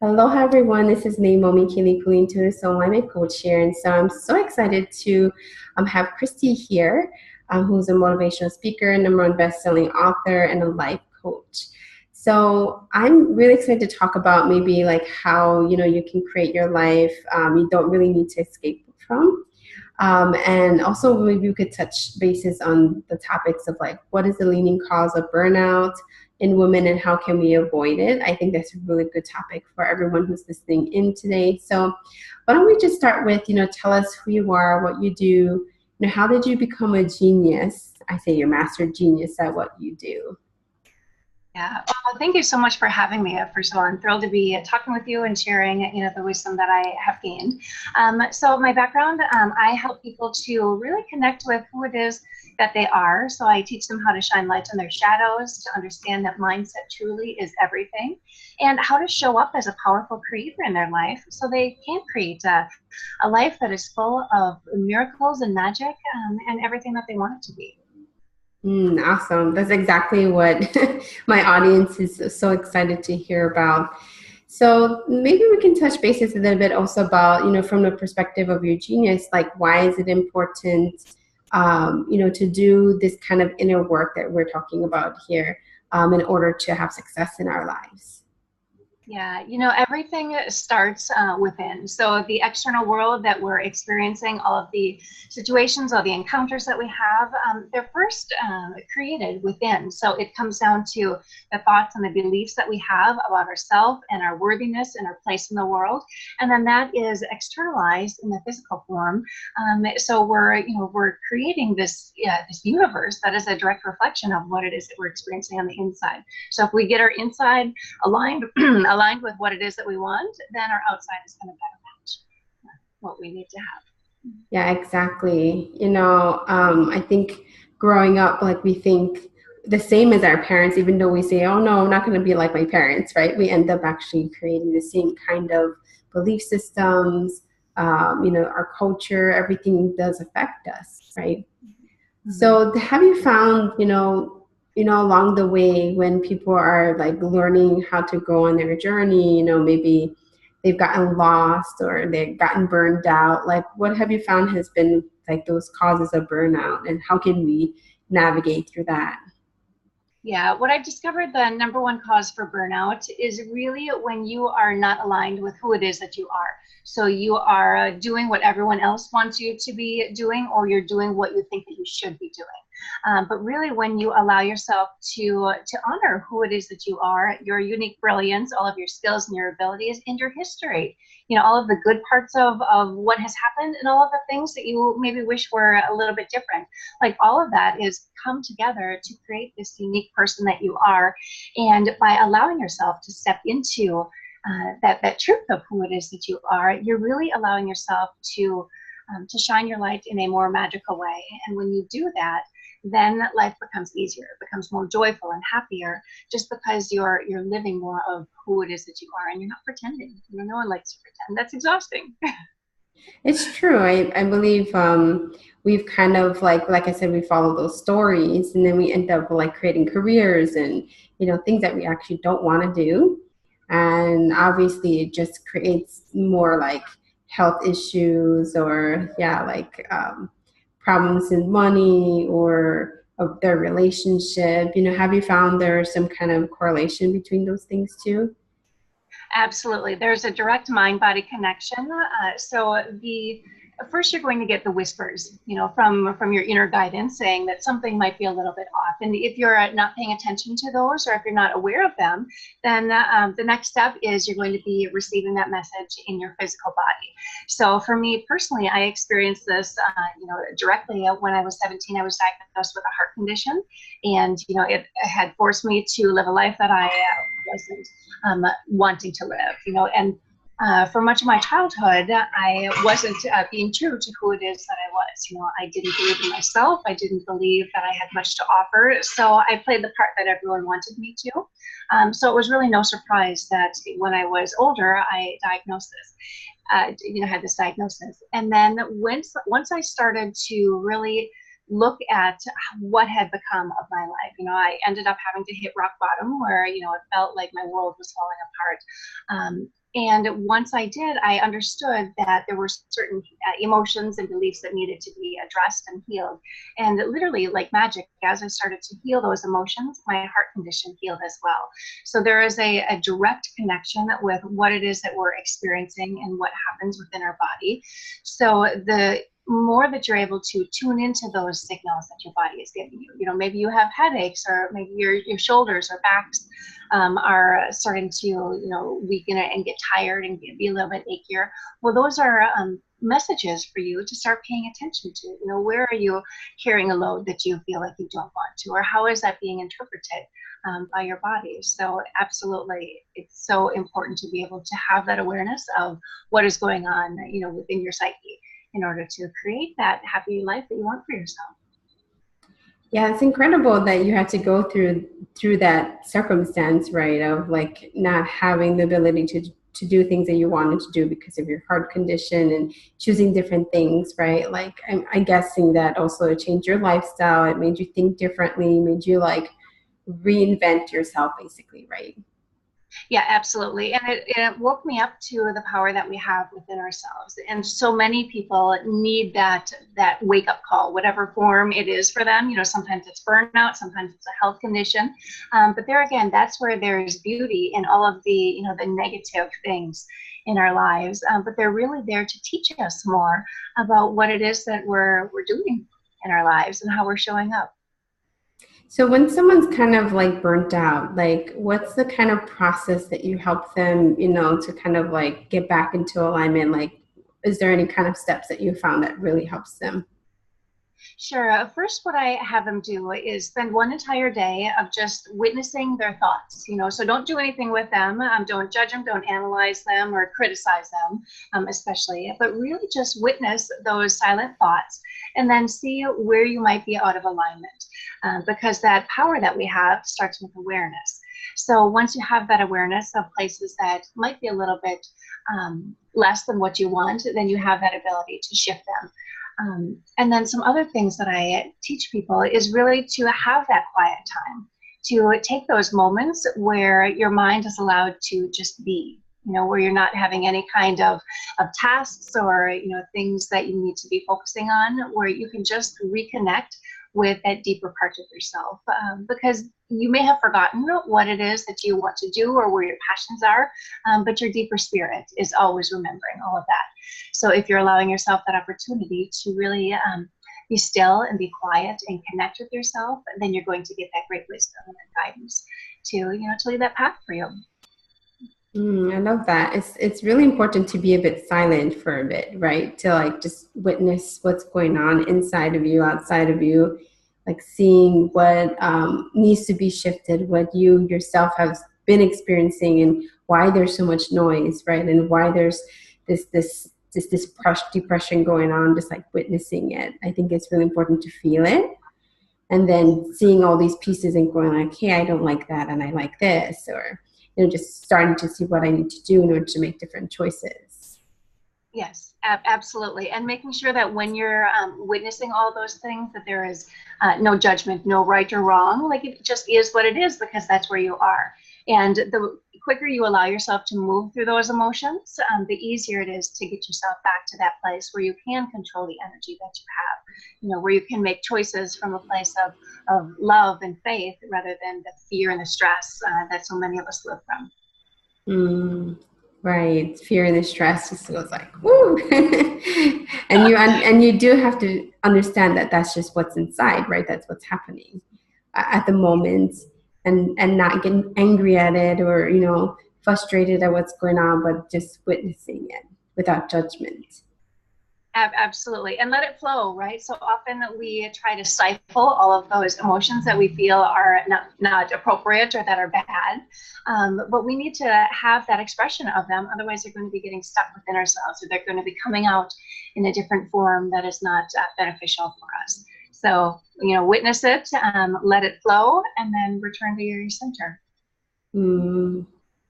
Aloha everyone, this is Leimomi Keliikuli, so I'm a coach here, and so I'm so excited to have Krysti here, who's a motivational speaker, #1 best-selling author, and a life coach. So I'm really excited to talk about maybe like how you can create your life you don't really need to escape from. And also maybe we could touch bases on the topics of like what is the leading cause of burnout in women and how can we avoid it. I think that's a really good topic for everyone who's listening in today. So why don't we just start with, tell us who you are, what you do, how did you become a genius? I say you're master genius at what you do. Yeah, well, thank you so much for having me. First of all, I'm thrilled to be talking with you and sharing, the wisdom that I have gained. So my background, I help people to really connect with who it is that they are. So I teach them how to shine light on their shadows, to understand that mindset truly is everything, and how to show up as a powerful creator in their life so they can create a life that is full of miracles and magic and everything that they want it to be. Awesome. That's exactly what my audience is so excited to hear about. So maybe we can touch bases a little bit also about, from the perspective of your genius, like why is it important, to do this kind of inner work that we're talking about here in order to have success in our lives? Yeah, everything starts within. So the external world that we're experiencing, all of the situations, all the encounters that we have, they're first created within. So it comes down to the thoughts and the beliefs that we have about ourselves and our worthiness and our place in the world. And then that is externalized in the physical form. So we're creating this universe that is a direct reflection of what it is that we're experiencing on the inside. So if we get our inside aligned aligned with what it is that we want, then our outside is going to better match what we need to have. Yeah, exactly. I think growing up, like we think the same as our parents, even though we say, oh no, I'm not going to be like my parents, right? We end up actually creating the same kind of belief systems, our culture, everything does affect us, right? Mm-hmm. So have you found, along the way when people are like learning how to go on their journey, maybe they've gotten lost or they've gotten burned out, like what have you found has been like those causes of burnout and how can we navigate through that? Yeah, what I've discovered, the #1 cause for burnout is really when you are not aligned with who it is that you are. So you are doing what everyone else wants you to be doing, or you're doing what you think that you should be doing. But really, when you allow yourself to honor who it is that you are, your unique brilliance, all of your skills and your abilities, and your history, all of the good parts of what has happened, and all of the things that you maybe wish were a little bit different, like all of that is come together to create this unique person that you are. And by allowing yourself to step into that truth of who it is that you are, you're really allowing yourself to shine your light in a more magical way. And when you do that, then life becomes easier, it becomes more joyful and happier, just because you're living more of who it is that you are, and you're not pretending. No one likes to pretend. That's exhausting. It's true. I believe we've kind of like I said, we follow those stories and then we end up like creating careers and, things that we actually don't want to do. And obviously it just creates more like health issues or problems in money or of their relationship. Have you found there's some kind of correlation between those things too? Absolutely. There's a direct mind-body connection. So first you're going to get the whispers, from your inner guidance saying that something might be a little bit off. And if you're not paying attention to those, or if you're not aware of them, then the next step is you're going to be receiving that message in your physical body. So for me personally, I experienced this, directly when I was 17. I was diagnosed with a heart condition, and it had forced me to live a life that I wasn't wanting to live, and for much of my childhood, I wasn't being true to who it is that I was. I didn't believe in myself. I didn't believe that I had much to offer. So I played the part that everyone wanted me to. So it was really no surprise that when I was older, I diagnosed this. Had this diagnosis. And then once I started to really look at what had become of my life, I ended up having to hit rock bottom where, it felt like my world was falling apart. And once I did, I understood that there were certain emotions and beliefs that needed to be addressed and healed. And literally, like magic, as I started to heal those emotions, my heart condition healed as well. So there is a direct connection with what it is that we're experiencing and what happens within our body. So the more that you're able to tune into those signals that your body is giving you, maybe you have headaches, or maybe your shoulders or backs are starting to, weaken and get tired and be a little bit achier. Well, those are messages for you to start paying attention to. Where are you carrying a load that you feel like you don't want to, or how is that being interpreted by your body? So absolutely, it's so important to be able to have that awareness of what is going on, within your psyche, in order to create that happy life that you want for yourself. Yeah, it's incredible that you had to go through that circumstance, right? Of like not having the ability to do things that you wanted to do because of your heart condition and choosing different things, right? Like I'm guessing that also changed your lifestyle. It made you think differently, made you like reinvent yourself, basically, right? Yeah, absolutely. And it woke me up to the power that we have within ourselves. And so many people need that wake up call, whatever form it is for them. Sometimes it's burnout, sometimes it's a health condition. But there again, that's where there's beauty in all of the, the negative things in our lives. But they're really there to teach us more about what it is that we're doing in our lives and how we're showing up. So when someone's kind of like burnt out, like what's the kind of process that you help them, to kind of like get back into alignment? Like, is there any kind of steps that you found that really helps them? Sure. First, what I have them do is spend one entire day of just witnessing their thoughts. So don't do anything with them. Don't judge them. Don't analyze them or criticize them, especially. But really just witness those silent thoughts, and then see where you might be out of alignment. Because that power that we have starts with awareness. So once you have that awareness of places that might be a little bit less than what you want, then you have that ability to shift them. And then some other things that I teach people is really to have that quiet time, to take those moments where your mind is allowed to just be, where you're not having any kind of tasks or, things that you need to be focusing on, where you can just reconnect with that deeper part of yourself, because you may have forgotten what it is that you want to do or where your passions are, but your deeper spirit is always remembering all of that. So if you're allowing yourself that opportunity to really be still and be quiet and connect with yourself, then you're going to get that great wisdom and guidance to, to lead that path for you. I love that. It's really important to be a bit silent for a bit, right? To like just witness what's going on inside of you, outside of you, like seeing what needs to be shifted, what you yourself have been experiencing, and why there's so much noise, right? And why there's this depression going on. Just like witnessing it, I think it's really important to feel it, and then seeing all these pieces and going like, hey, I don't like that, and I like this, or just starting to see what I need to do in order to make different choices. Yes, absolutely. And making sure that when you're witnessing all those things, that there is no judgment, no right or wrong. Like it just is what it is, because that's where you are. And the quicker you allow yourself to move through those emotions, the easier it is to get yourself back to that place where you can control the energy that you have, where you can make choices from a place of love and faith, rather than the fear and the stress that so many of us live from. Right, fear and the stress just goes like, woo. and you do have to understand that that's just what's inside, right? That's what's happening at the moment, and not getting angry at it, or frustrated at what's going on, but just witnessing it without judgment. Absolutely. And let it flow, right? So often we try to stifle all of those emotions that we feel are not appropriate or that are bad. But we need to have that expression of them. Otherwise, they're going to be getting stuck within ourselves, or they're going to be coming out in a different form that is not beneficial for us. So, witness it, let it flow, and then return to your center.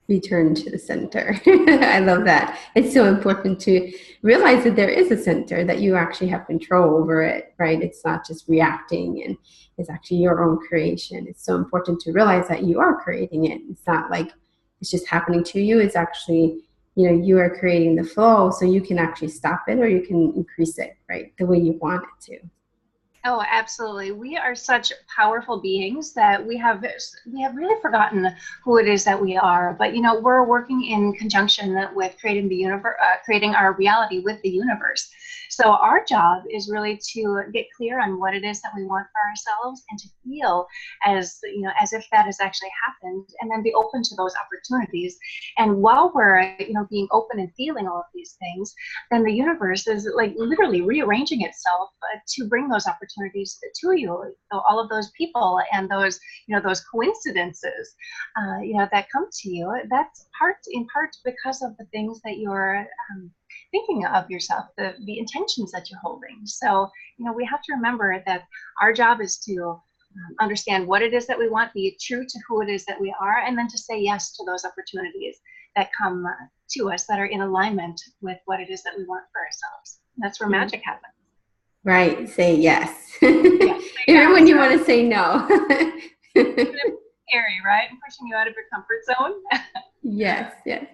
Return to the center. I love that. It's so important to realize that there is a center, that you actually have control over it, right? It's not just reacting, and it's actually your own creation. It's so important to realize that you are creating it. It's not like it's just happening to you. It's actually you are creating the flow, so you can actually stop it or you can increase it, right, the way you want it to. Oh, absolutely. We are such powerful beings that we have really forgotten who it is that we are. But we're working in conjunction with creating the universe, creating our reality with the universe. So our job is really to get clear on what it is that we want for ourselves and to feel as if that has actually happened, and then be open to those opportunities. And while we're being open and feeling all of these things, then the universe is like literally rearranging itself to bring those opportunities to you. So all of those people and those coincidences, that come to you, that's in part because of the things that you're thinking of yourself, the intentions that you're holding. So, we have to remember that our job is to understand what it is that we want, be true to who it is that we are, and then to say yes to those opportunities that come to us that are in alignment with what it is that we want for ourselves. And that's where magic happens. Right. Say yes. Yes, Even when you want to say no. Scary, right? And pushing you out of your comfort zone. Yes, yes.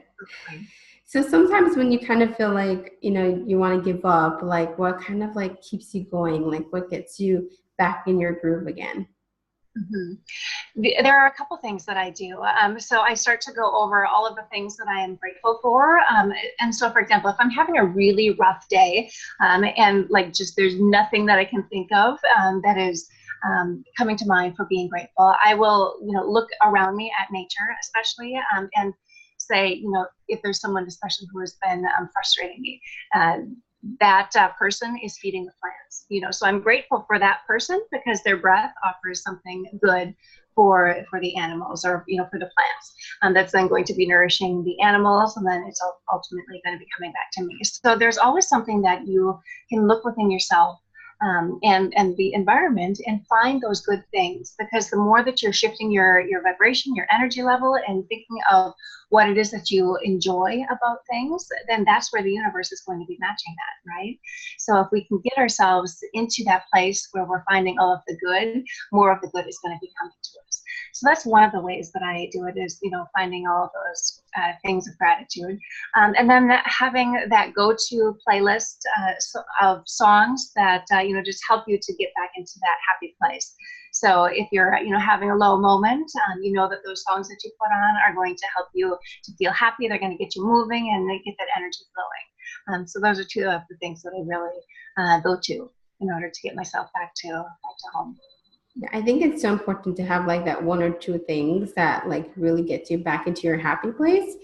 So sometimes when you kind of feel like, you want to give up, like what kind of like keeps you going? Like what gets you back in your groove again? Mm-hmm. There are a couple things that I do. So I start to go over all of the things that I am grateful for. And so, for example, if I'm having a really rough day and like just there's nothing that I can think of that is coming to mind for being grateful, I will, look around me at nature, especially, and say, if there's someone especially who has been frustrating me, that person is feeding the plants. So I'm grateful for that person because their breath offers something good for the animals, or for the plants, that's then going to be nourishing the animals, and then it's ultimately going to be coming back to me. So there's always something that you can look within yourself and the environment and find those good things, because the more that you're shifting your vibration, your energy level, and thinking of what it is that you enjoy about things, then that's where the universe is going to be matching that, right? So if we can get ourselves into that place where we're finding all of the good, more of the good is going to be coming to us. So that's one of the ways that I do it, is finding all of those things of gratitude, and then having that go-to playlist of songs that just help you to get back into that happy place. So if you're having a low moment, that those songs that you put on are going to help you to feel happy. They're going to get you moving and they get that energy flowing. So those are two of the things that I really go to in order to get myself back to home. Yeah, I think it's so important to have like that one or two things that like really gets you back into your happy place,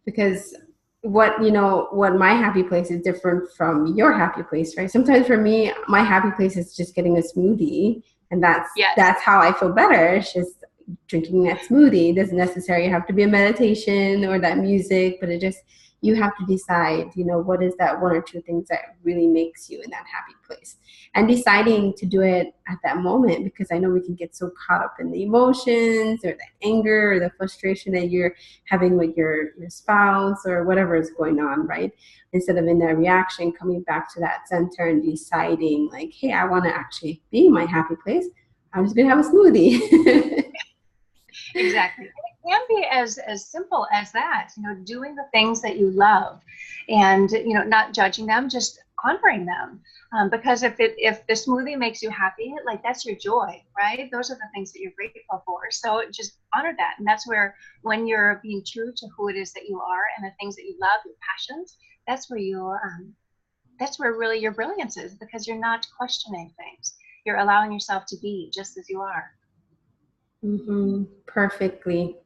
because what my happy place is different from your happy place, right? Sometimes for me, my happy place is just getting a smoothie, and that's how I feel better. It's just drinking that smoothie. It doesn't necessarily have to be a meditation or that music, but you have to decide, what is that one or two things that really makes you in that happy place, and deciding to do it at that moment, because I know we can get so caught up in the emotions or the anger or the frustration that you're having with your spouse or whatever is going on, right? Instead of in that reaction, coming back to that center and deciding like, hey, I want to actually be in my happy place. I'm just going to have a smoothie. Exactly. It can be as simple as that, doing the things that you love, and not judging them, just honoring them. Because if the smoothie makes you happy, like that's your joy, right? Those are the things that you're grateful for. So just honor that. And that's where, when you're being true to who it is that you are and the things that you love, your passions, that's where really your brilliance is, because you're not questioning things. You're allowing yourself to be just as you are. Mm-hmm. Perfectly.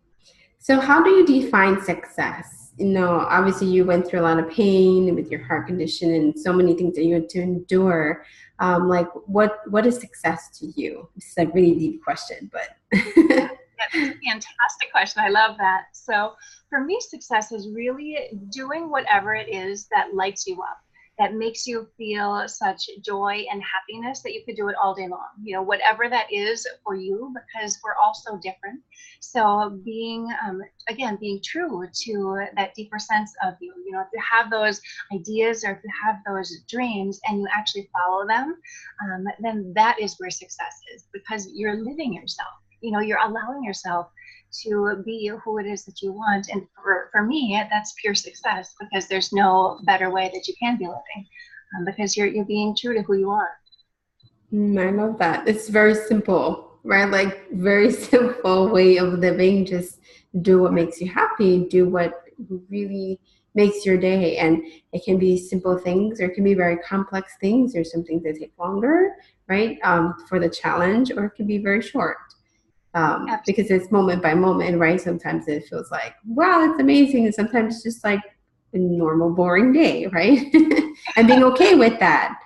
So how do you define success? Obviously you went through a lot of pain with your heart condition and so many things that you had to endure. Like what is success to you? It's a really deep question, but. Yeah, that's a fantastic question. I love that. So for me, success is really doing whatever it is that lights you up, that makes you feel such joy and happiness that you could do it all day long. Whatever that is for you, because we're all so different. So being true to that deeper sense of you. If you have those ideas, or if you have those dreams and you actually follow them, then that is where success is, because you're living yourself. You're allowing yourself to be who it is that you want. And for me, that's pure success, because there's no better way that you can be living, because you're being true to who you are. I love that. It's very simple, right? Like very simple way of living. Just do what makes you happy. Do what really makes your day. And it can be simple things, or it can be very complex things. There's some things that take longer, right? For the challenge, or it can be very short. Because it's moment by moment, right? Sometimes it feels like, wow, that's amazing. And sometimes it's just like a normal, boring day, right? And being okay with that.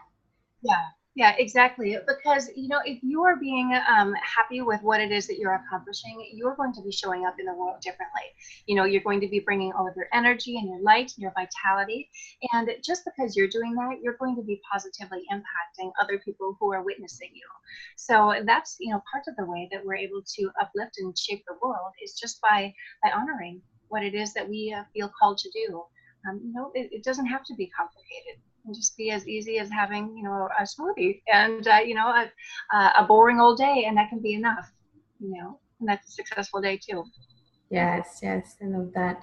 Yeah, yeah, exactly. Because, if you are being happy with what it is that you're accomplishing, you're going to be showing up in the world differently. You're going to be bringing all of your energy and your light and your vitality. And just because you're doing that, you're going to be positively impacting other people who are witnessing you. So that's, part of the way that we're able to uplift and shape the world, is just by honoring what it is that we feel called to do. It doesn't have to be complicated. And just be as easy as having, a smoothie and, a boring old day, and that can be enough, and that's a successful day too. Yes, yes, I love that.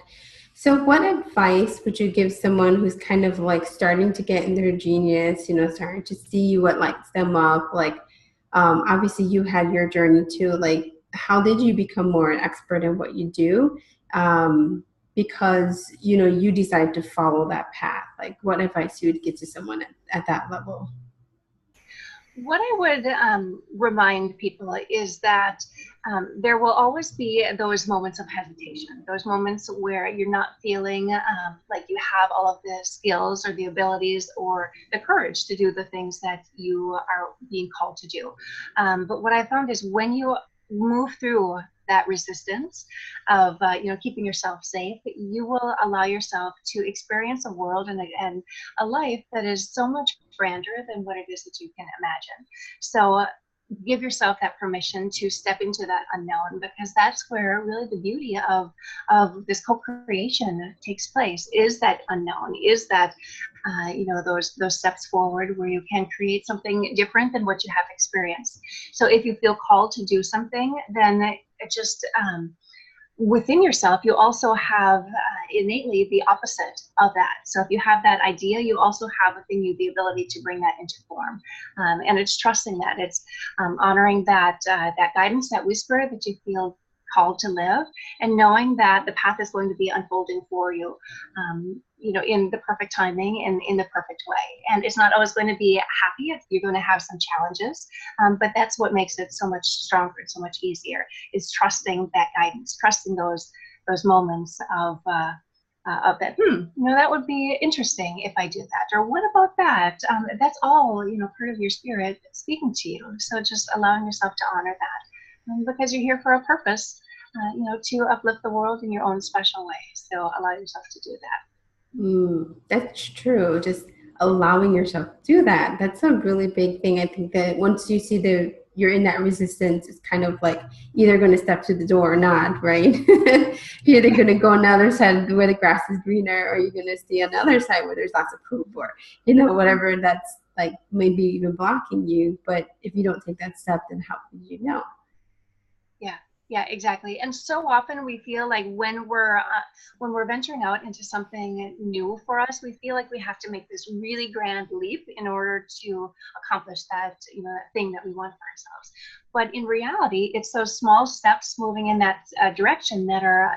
So, what advice would you give someone who's kind of like starting to get in their genius, starting to see what lights them up? Like, obviously, you had your journey too. Like, how did you become more an expert in what you do? Because, you decide to follow that path. Like, what advice you would give to someone at that level? What I would remind people is that there will always be those moments of hesitation, those moments where you're not feeling like you have all of the skills or the abilities or the courage to do the things that you are being called to do. But what I found is, when you move through that resistance of keeping yourself safe, you will allow yourself to experience a world and a life that is so much grander than what it is that you can imagine. So give yourself that permission to step into that unknown, because that's where really the beauty of this co-creation takes place, is that unknown, is that those steps forward where you can create something different than what you have experienced. So if you feel called to do something, then it just within yourself, you also have innately the opposite of that. So if you have that idea, you also have within you the ability to bring that into form. And it's trusting that. It's honoring that guidance, that whisper that you feel called to live, and knowing that the path is going to be unfolding for you, in the perfect timing and in the perfect way. And it's not always going to be happy. You're going to have some challenges, but that's what makes it so much stronger and so much easier, is trusting that guidance, trusting those moments of that, that would be interesting if I did that, or what about that? That's all, part of your spirit speaking to you. So just allowing yourself to honor that, because you're here for a purpose, to uplift the world in your own special way. So allow yourself to do that. That's true. Just allowing yourself to do that. That's a really big thing. I think that once you see you're in that resistance, it's kind of like either going to step to the door or not, right? You're either going to go on the other side where the grass is greener, or you're going to stay on the other side where there's lots of poop, or, whatever that's like maybe even blocking you. But if you don't take that step, then how can you know? Yeah. Yeah, exactly. And so often we feel like when we're venturing out into something new for us, we feel like we have to make this really grand leap in order to accomplish that, that thing that we want for ourselves. But in reality, it's those small steps moving in that direction that are,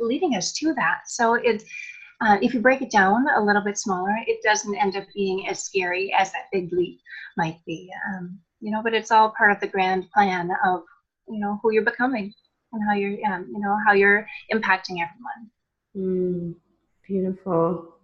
leading us to that. So if you break it down a little bit smaller, it doesn't end up being as scary as that big leap might be. But it's all part of the grand plan of who you're becoming and how you're impacting everyone. Beautiful.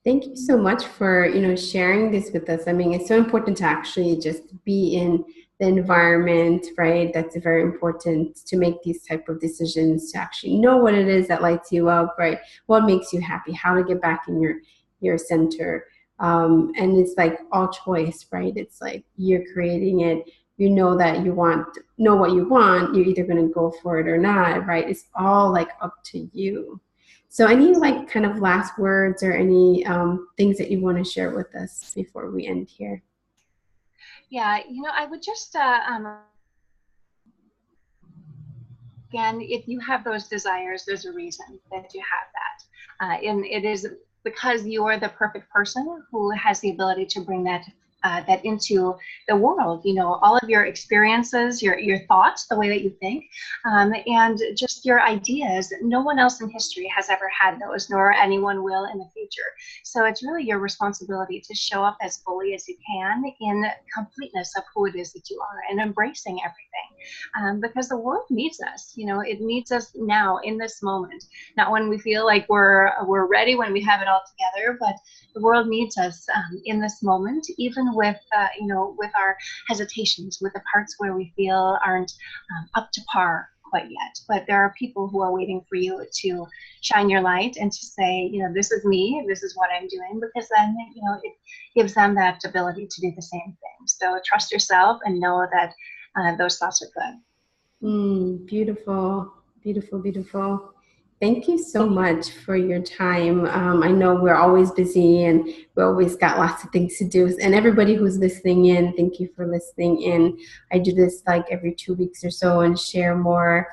Thank you so much for, sharing this with us. I mean, it's so important to actually just be in the environment, right? That's very important to make these type of decisions, to actually know what it is that lights you up, right? What makes you happy, how to get back in your center. And it's like all choice, right? It's like you're creating it. You know that know what you want. You're either going to go for it or not, right? It's all like up to you. So any like kind of last words or any things that you want to share with us before we end here? Yeah, I would just again, if you have those desires, there's a reason that you have that. And it is because you are the perfect person who has the ability to bring that into the world, all of your experiences, your thoughts, the way that you think, and just your ideas. No one else in history has ever had those, nor anyone will in the future. So it's really your responsibility to show up as fully as you can in completeness of who it is that you are and embracing everything, because the world needs us. It needs us now in this moment, not when we feel like we're ready, when we have it all together, but the world needs us in this moment, even with with our hesitations, with the parts where we feel aren't up to par quite yet. But there are people who are waiting for you to shine your light and to say, this is me, this is what I'm doing, because then it gives them that ability to do the same thing. So trust yourself and know that those thoughts are good. Beautiful, beautiful, beautiful. Thank you so much for your time. I know we're always busy and we always got lots of things to do. And everybody who's listening in, thank you for listening in. I do this like every 2 weeks or so and share more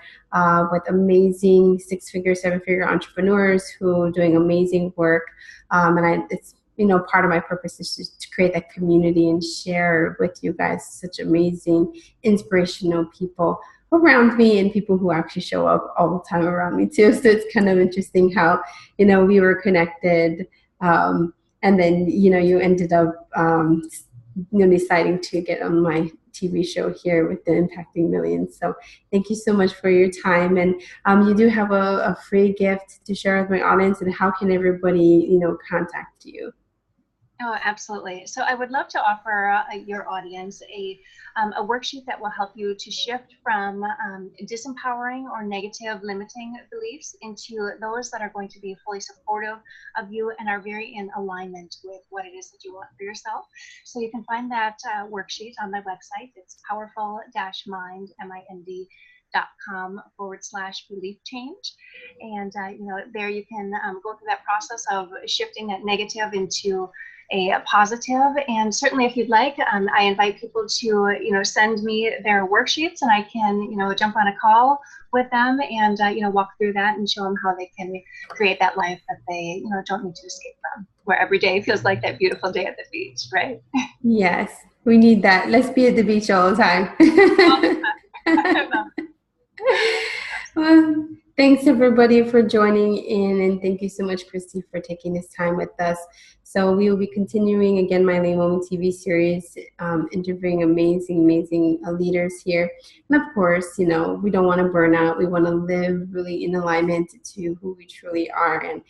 with amazing 6-figure, 7-figure entrepreneurs who are doing amazing work. It's part of my purpose is just to create that community and share with you guys such amazing, inspirational people around me and people who actually show up all the time around me too. So it's kind of interesting how, we were connected. And then, you ended up, deciding to get on my TV show here with the Impacting Millions. So thank you so much for your time. And you do have a free gift to share with my audience. And how can everybody, contact you? Oh, absolutely. So I would love to offer your audience a worksheet that will help you to shift from disempowering or negative limiting beliefs into those that are going to be fully supportive of you and are very in alignment with what it is that you want for yourself. So you can find that worksheet on my website. It's powerful-mind, .com/belief change. And, there you can go through that process of shifting that negative into a positive. And certainly if you'd like, I invite people to, send me their worksheets and I can, jump on a call with them and, walk through that and show them how they can create that life that they, don't need to escape from, where every day feels like that beautiful day at the beach, right? Yes, we need that. Let's be at the beach all the time. Well, thanks everybody for joining in, and thank you so much, Krysti, for taking this time with us. So we will be continuing again my LeimomiTV series, interviewing amazing leaders here. And of course, we don't want to burn out. We want to live really in alignment to who we truly are. And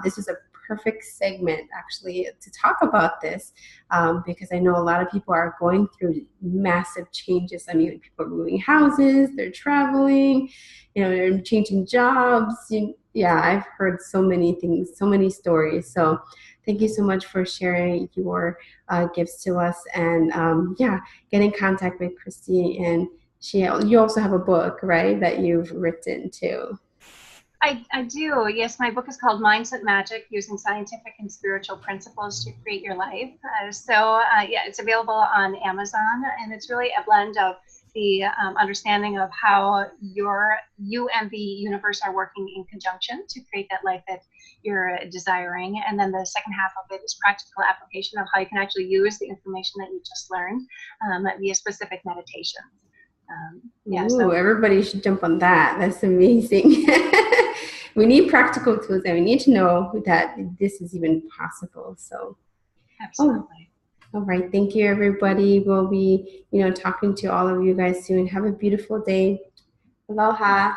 this is a perfect segment actually to talk about this, because I know a lot of people are going through massive changes. I mean, people are moving houses, they're traveling, they're changing jobs. Yeah, I've heard so many things, so many stories. So thank you so much for sharing your gifts to us. And yeah, get in contact with Krysti. And you also have a book, right, that you've written too. I do. Yes, my book is called Mindset Magic: Using Scientific and Spiritual Principles to Create Your Life. Yeah, it's available on Amazon, and it's really a blend of the understanding of how you and the universe are working in conjunction to create that life that you're desiring. And then the second half of it is practical application of how you can actually use the information that you just learned via specific meditations. So everybody should jump on that. That's amazing. We need practical tools, and we need to know that this is even possible. So absolutely. All right. Thank you, everybody. We'll be, talking to all of you guys soon. Have a beautiful day. Aloha.